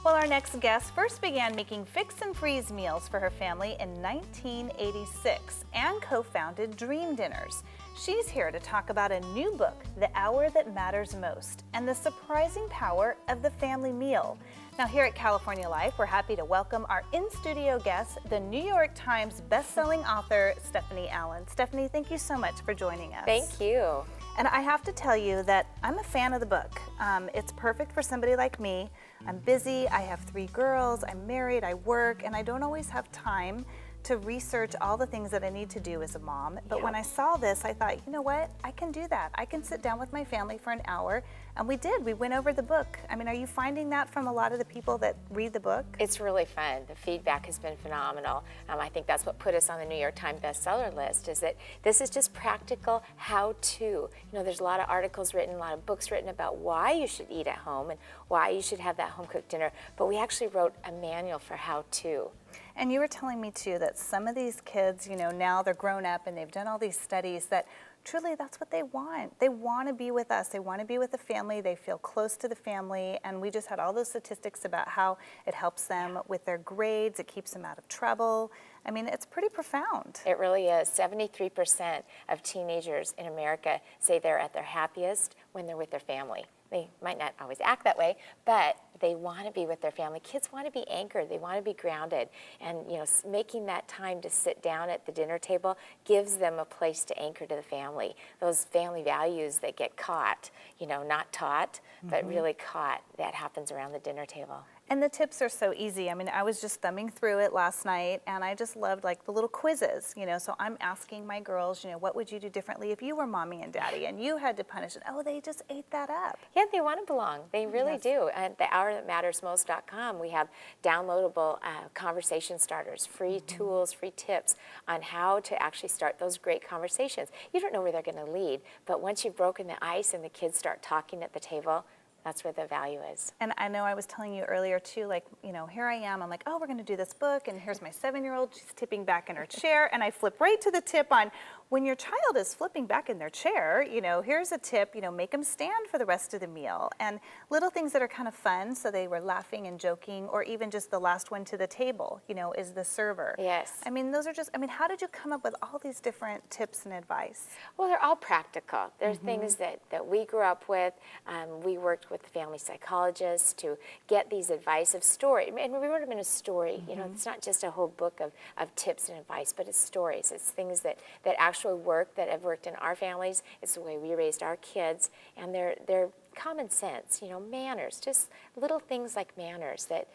Well, our next guest first began making fix and freeze meals for her family in 1986 and co-founded Dream Dinners. She's here to talk about a new book, The Hour That Matters Most, and the surprising power of the family meal. Now, here at California Life, we're happy to welcome our in-studio guest, the New York Times best-selling author, Stephanie Allen. Stephanie, thank you so much for joining us. Thank you. And I have to tell you that I'm a fan of the book. It's perfect for somebody like me. I'm busy, I have 3 girls, I'm married, I work, and I don't always have time to research all the things that I need to do as a mom. But when I saw this, I thought, you know what? I can do that. I can sit down with my family for an hour, and we did. We went over the book. I mean, are you finding that from a lot of the people that read the book? It's really fun. The feedback has been phenomenal. I think that's what put us on the New York Times bestseller list, is that this is just practical how-to. You know, there's a lot of articles written, a lot of books written about why you should eat at home and why you should have that home-cooked dinner, but we actually wrote a manual for how-to. And you were telling me too that some of these kids, you know, now they're grown up and they've done all these studies that truly that's what they want. They want to be with us. They want to be with the family. They feel close to the family. And we just had all those statistics about how it helps them with their grades. It keeps them out of trouble. I mean, it's pretty profound. It really is. 73% of teenagers in America say they're at their happiest when they're with their family. They might not always act that way, but they want to be with their family. Kids want to be anchored. They want to be grounded. And, you know, making that time to sit down at the dinner table gives them a place to anchor to the family. Those family values that get caught, you know, not taught, but really caught, that happens around the dinner table. And the tips are so easy. I mean, I was just thumbing through it last night, and I just loved like the little quizzes, you know, so I'm asking my girls, you know, what would you do differently if you were mommy and daddy and you had to punish it? Oh, they just ate that up. Yeah, they want to belong. They really do. At thehourthatmattersmost.com, we have downloadable conversation starters, free tools, free tips on how to actually start those great conversations. You don't know where they're going to lead, but once you've broken the ice and the kids start talking at the table, that's where the value is. And I know I was telling you earlier too, like, you know, here I am, I'm like, oh, we're gonna do this book, and here's my 7-year-old, she's tipping back in her chair, and I flip right to the tip on when your child is flipping back in their chair, you know, here's a tip, you know, make them stand for the rest of the meal. And little things that are kind of fun, so they were laughing and joking, or even just the last one to the table, you know, is the server. Yes. I mean, those are just, I mean, how did you come up with all these different tips and advice? Well, they're all practical. There's things that we grew up with. We worked with the family psychologists to get these advice of story. And we wrote them in a story. You know, it's not just a whole book of tips and advice, but it's stories. It's things that actually work, that have worked in our families. It's the way we raised our kids. And they're common sense, you know, manners, just little things like manners that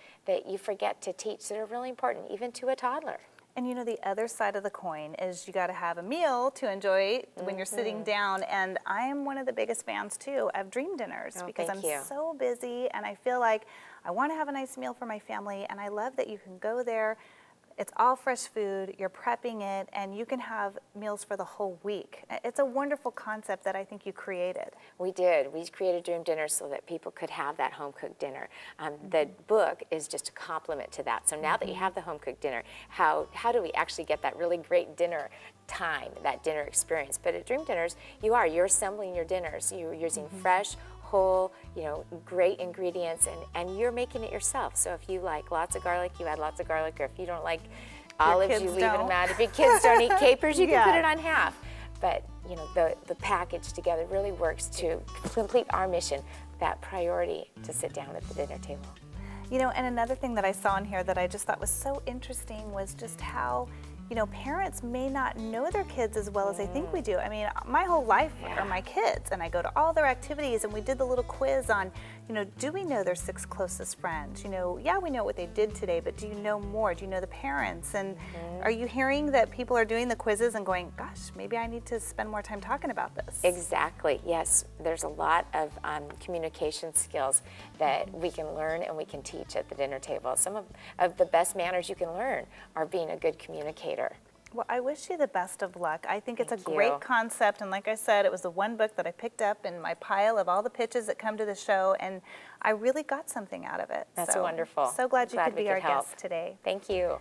you forget to teach that are really important, even to a toddler. And you know, the other side of the coin is you got to have a meal to enjoy when you're sitting down. And I am one of the biggest fans too of Dream Dinners because I'm so busy and I feel like I want to have a nice meal for my family. And I love that you can go there. It's all fresh food, you're prepping it, and you can have meals for the whole week. It's a wonderful concept that I think you created. We did. We created Dream Dinners so that people could have that home-cooked dinner. The book is just a complement to that. So now that you have the home-cooked dinner, how do we actually get that really great dinner time, that dinner experience? But at Dream Dinners, you're assembling your dinners. You're using fresh, whole, you know, great ingredients, and you're making it yourself. So if you like lots of garlic, you add lots of garlic, or if you don't like olives, you leave them out. If your kids don't eat capers, you can put it on half. But, you know, the package together really works to complete our mission, that priority to sit down at the dinner table. You know, and another thing that I saw in here that I just thought was so interesting was just how, you know, parents may not know their kids as well as they think we do. I mean, my whole life are my kids, and I go to all their activities, and we did the little quiz on, you know, do we know their 6 closest friends? You know, yeah, we know what they did today, but do you know more? Do you know the parents? And are you hearing that people are doing the quizzes and going, gosh, maybe I need to spend more time talking about this? Exactly, yes. There's a lot of communication skills that we can learn and we can teach at the dinner table. Some of the best manners you can learn are being a good communicator. Well, I wish you the best of luck. I think it's a great concept, and like I said, it was the one book that I picked up in my pile of all the pitches that come to the show, and I really got something out of it. That's wonderful. So glad you could be our guest today. Thank you.